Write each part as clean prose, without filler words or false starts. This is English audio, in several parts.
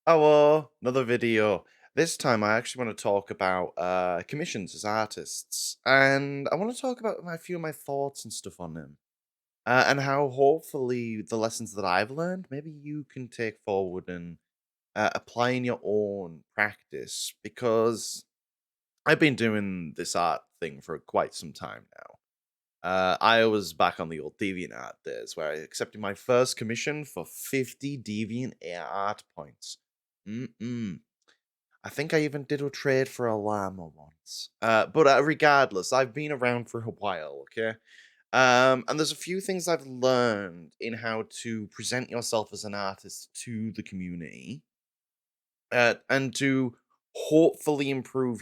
Oh, another video. This time I actually want to talk about commissions as artists. And I want to talk about a few of my thoughts and stuff on them. And how hopefully the lessons that I've learned, maybe you can take forward and apply in your own practice. Because I've been doing this art thing for quite some time now. I was back on the old DeviantArt days where I accepted my first commission for 50 Deviant art points. Mm-mm. I think I even did a trade for a llama once. But regardless, I've been around for a while, okay? And there's a few things I've learned in how to present yourself as an artist to the community, and to hopefully improve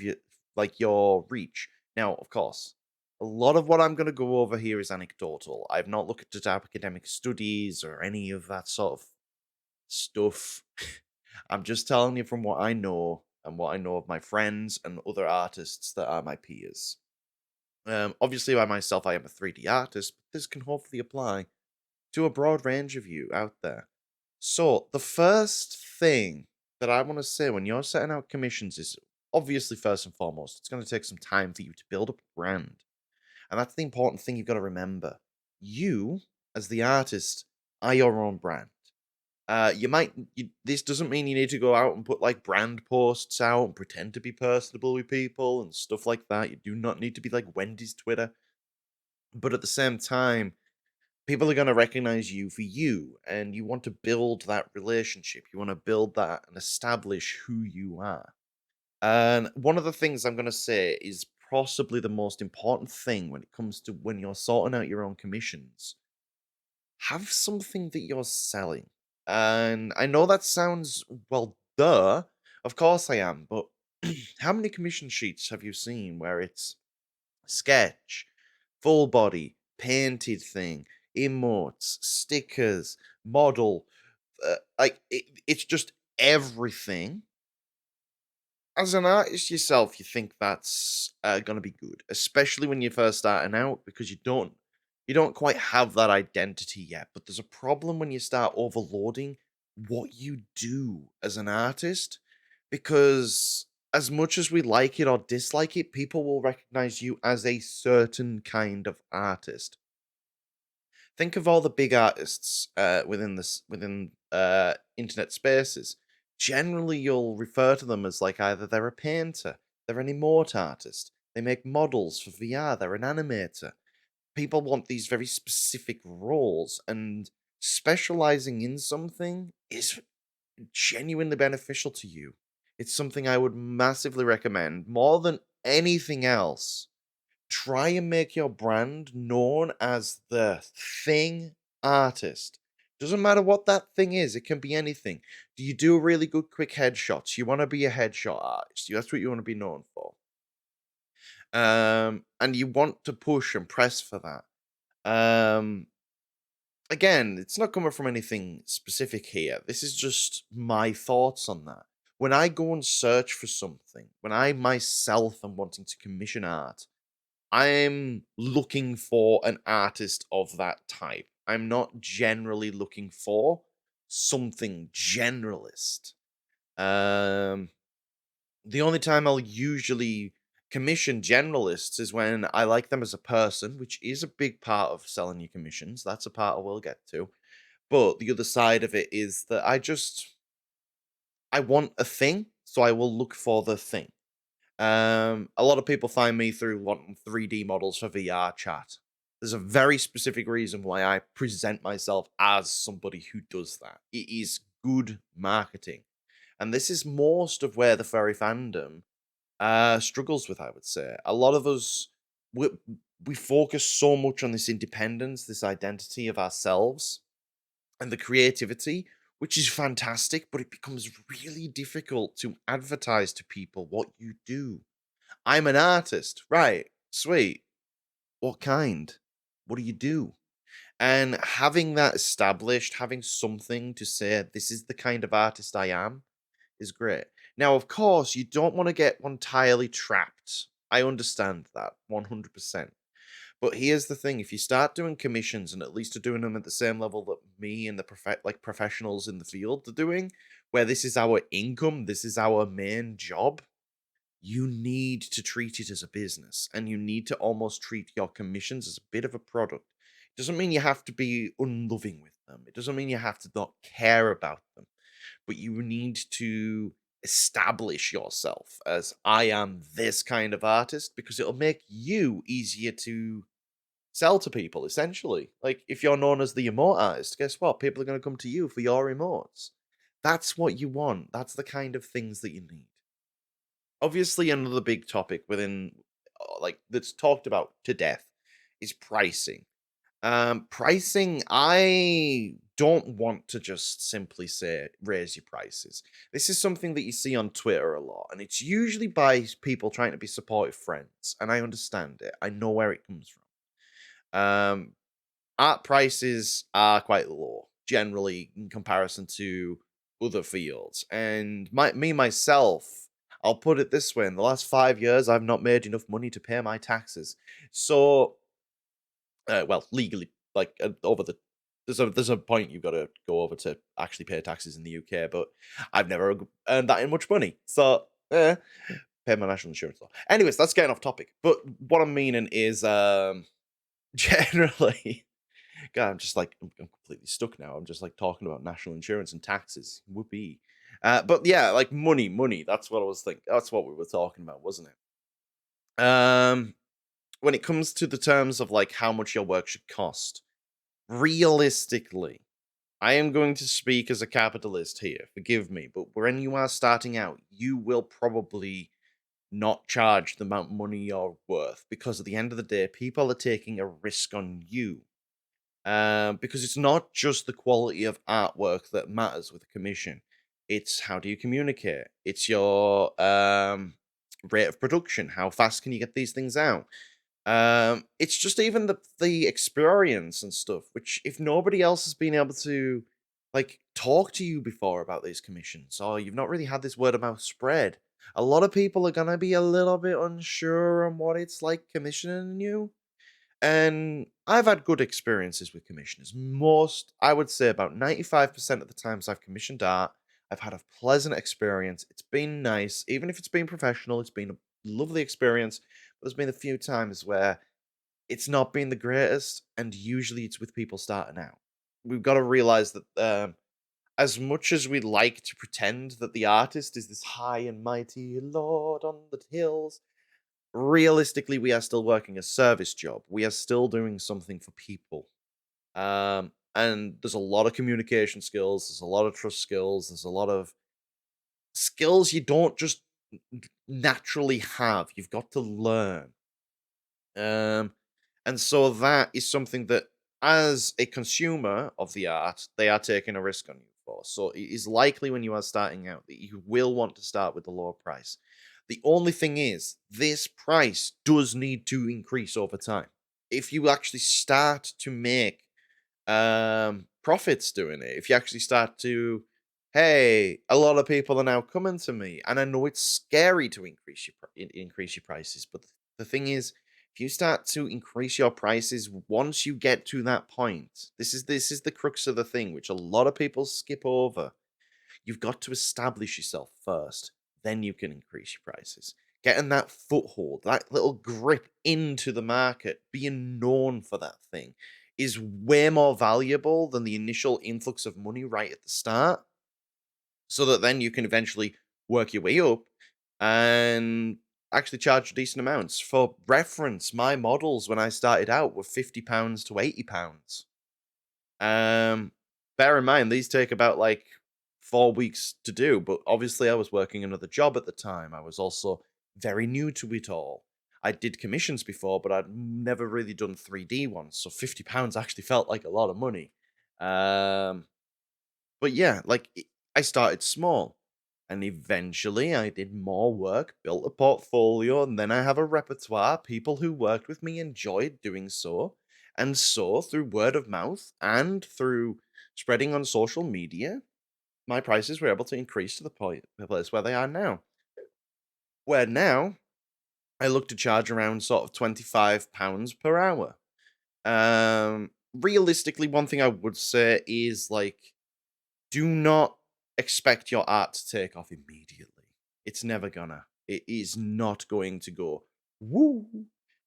your reach. Now, of course, a lot of what I'm going to go over here is anecdotal. I've not looked at academic studies or any of that sort of stuff. I'm just telling you from what I know and what I know of my friends and other artists that are my peers. Obviously, by myself, I am a 3D artist, but this can hopefully apply to a broad range of you out there. So, the first thing that I want to say when you're setting out commissions is obviously, first and foremost, it's going to take some time for you to build up a brand. And that's the important thing you've got to remember. You, as the artist, are your own brand. This doesn't mean you need to go out and put like brand posts out and pretend to be personable with people and stuff like that. You do not need to be like Wendy's Twitter. But at the same time, people are going to recognize you for you, and you want to build that relationship. You want to build that and establish who you are. And one of the things I'm going to say is possibly the most important thing when it comes to when you're sorting out your own commissions. Have something that you're selling. And I know that sounds, well, duh. Of course I am. But how many commission sheets have you seen where it's sketch, full body, painted thing, emotes, stickers, model? It's just everything. As an artist yourself, you think that's going to be good, especially when you're first starting out, because you don't quite have that identity yet. But there's a problem when you start overloading what you do as an artist, because as much as we like it or dislike it, people will recognize you as a certain kind of artist. Think of all the big artists within internet spaces. Generally, you'll refer to them as like either they're a painter, they're an emote artist, they make models for VR, they're an animator. People want these very specific roles, and specializing in something is genuinely beneficial to you. It's something I would massively recommend more than anything else. Try and make your brand known as the thing artist. Doesn't matter what that thing is, it can be anything. Do you do really good quick headshots? You want to be a headshot artist. That's what you want to be known for. And you want to push and press for that. Um, Again, it's not coming from anything specific here. This is just my thoughts on that. When I go and search for something, when I myself am wanting to commission art, I'm looking for an artist of that type. I'm not generally looking for something generalist. Um, the only time I'll usually commission generalists is when I like them as a person, which is a big part of selling your commissions. That's a part I will get to. But the other side of it is that I want a thing, so I will look for the thing. A lot of people find me through wanting 3D models for VR chat. There's a very specific reason why I present myself as somebody who does that. It is good marketing. And this is most of where the furry fandom struggles with, I would say. A lot of us, we, we focus so much on this independence, this identity of ourselves, and the creativity, which is fantastic, but it becomes really difficult to advertise to people what you do. I'm an artist. Right. Sweet. What kind? What do you do? And having that established, having something to say, this is the kind of artist I am, is great. Now, of course, you don't want to get entirely trapped. I understand that 100%. But here's the thing: if you start doing commissions and at least are doing them at the same level that me and the professionals in the field are doing, where this is our income, this is our main job, you need to treat it as a business and you need to almost treat your commissions as a bit of a product. It doesn't mean you have to be unloving with them. It doesn't mean you have to not care about them, but you need to establish yourself as I am this kind of artist because it'll make you easier to sell to people essentially. Like if you're known as the emote artist, guess what? People are going to come to you for your emotes. That's what you want. That's the kind of things that you need. Obviously, another big topic within like that's talked about to death is pricing. Pricing, I don't want to just simply say raise your prices. This is something that you see on Twitter a lot, and it's usually by people trying to be supportive friends. And I understand it. I know where it comes from. Art prices are quite low generally in comparison to other fields. And myself, I'll put it this way: in the last 5 years, I've not made enough money to pay my taxes. So well, legally, like over the there's a point you've got to go over to actually pay taxes in the UK, but I've never earned that in much money, so pay my national insurance law. Anyways, that's getting off topic. But what I'm meaning is, generally, God, I'm just like I'm completely stuck now. I'm just like talking about national insurance and taxes. Whoopee. But yeah, like money. That's what I was thinking. That's what we were talking about, wasn't it? When it comes to the terms of like how much your work should cost, realistically, I am going to speak as a capitalist here. Forgive me, but when you are starting out, you will probably not charge the amount of money you're worth because at the end of the day, people are taking a risk on you. Because it's not just the quality of artwork that matters with a commission. It's how do you communicate? It's your rate of production. How fast can you get these things out? It's just even the experience and stuff, which if nobody else has been able to like talk to you before about these commissions, or you've not really had this word of mouth spread, a lot of people are gonna be a little bit unsure on what it's like commissioning you. And I've had good experiences with commissioners. Most, I would say about 95% of the times I've commissioned art, I've had a pleasant experience. It's been nice. Even if it's been professional, it's been a lovely experience. But there's been a few times where it's not been the greatest, and usually it's with people starting out. We've got to realize that as much as we like to pretend that the artist is this high and mighty lord on the hills, realistically, we are still working a service job. We are still doing something for people. And there's a lot of communication skills, there's a lot of trust skills, there's a lot of skills you don't just naturally have. You've got to learn. Um, and so that is something that, as a consumer of the art, they are taking a risk on you for. So it is likely when you are starting out that you will want to start with the lower price. The only thing is, this price does need to increase over time. If you actually start to make profits doing it, if you actually start to, hey, a lot of people are now coming to me, and I know it's scary to increase your prices, but the thing is, if you start to increase your prices once you get to that point, this is the crux of the thing, which a lot of people skip over. You've got to establish yourself first, then you can increase your prices. Getting that foothold, that little grip into the market, being known for that thing is way more valuable than the initial influx of money right at the start. So that then you can eventually work your way up and actually charge decent amounts. For reference, my models when I started out were £50 to £80. Um, Bear in mind these take about like 4 weeks to do, but obviously I was working another job at the time. I was also very new to it all. I did commissions before, but I'd never really done 3D ones, so £50 actually felt like a lot of money. Um, but yeah, like I started small, and eventually I did more work, built a portfolio, and then I have a repertoire. People who worked with me enjoyed doing so. And so, through word of mouth and through spreading on social media, my prices were able to increase to the place where they are now. Where now I look to charge around sort of £25 per hour. Realistically, one thing I would say is like, do not expect your art to take off immediately. It's never gonna. It is not going to go woo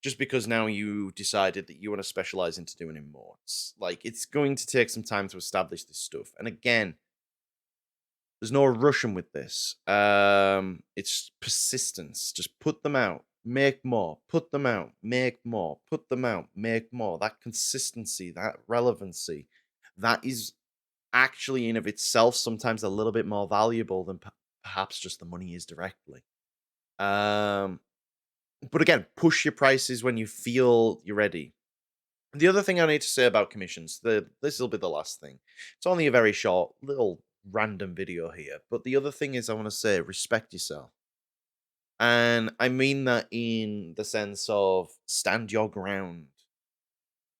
just because now you decided that you want to specialize into doing emotes. Like it's going to take some time to establish this stuff. And again, there's no rushing with this. It's persistence. Just put them out, make more, put them out, make more, put them out, make more. That consistency, that relevancy, that is actually in of itself sometimes a little bit more valuable than perhaps just the money is directly. Um, but again, push your prices when you feel you're ready. The other thing I need to say about commissions, this will be the last thing. It's only a very short, little random video here. But the other thing is, I want to say, respect yourself. And I mean that in the sense of stand your ground.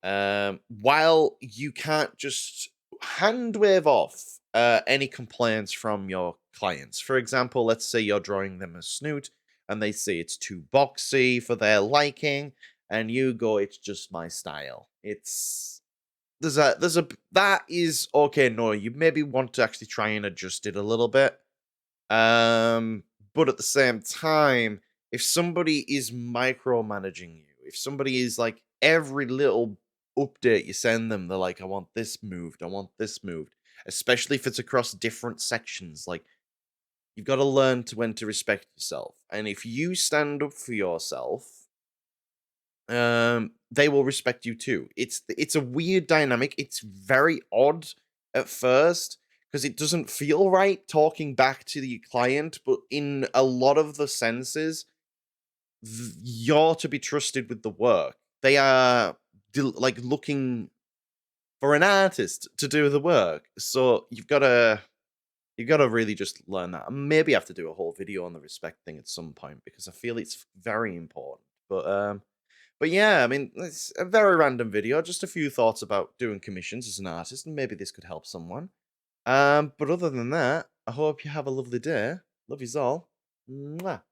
While you can't just hand wave off any complaints from your clients. For example, let's say you're drawing them a snoot and they say it's too boxy for their liking, and you go, it's just my style. There's a that is okay. No, you maybe want to actually try and adjust it a little bit. Um, but at the same time, if somebody is micromanaging you, if somebody is like every little update you send them, they're like, I want this moved, I want this moved, especially if it's across different sections. Like, you've got to learn to when to respect yourself. And if you stand up for yourself, they will respect you too. It's a weird dynamic. It's very odd at first because it doesn't feel right talking back to the client, but in a lot of the senses, you're to be trusted with the work. They are like looking for an artist to do the work, so you've got to really just learn that. And maybe have to do a whole video on the respect thing at some point because I feel it's very important. But yeah, I mean, it's a very random video. Just a few thoughts about doing commissions as an artist, and maybe this could help someone. But other than that, I hope you have a lovely day. Love yous all. Mwah.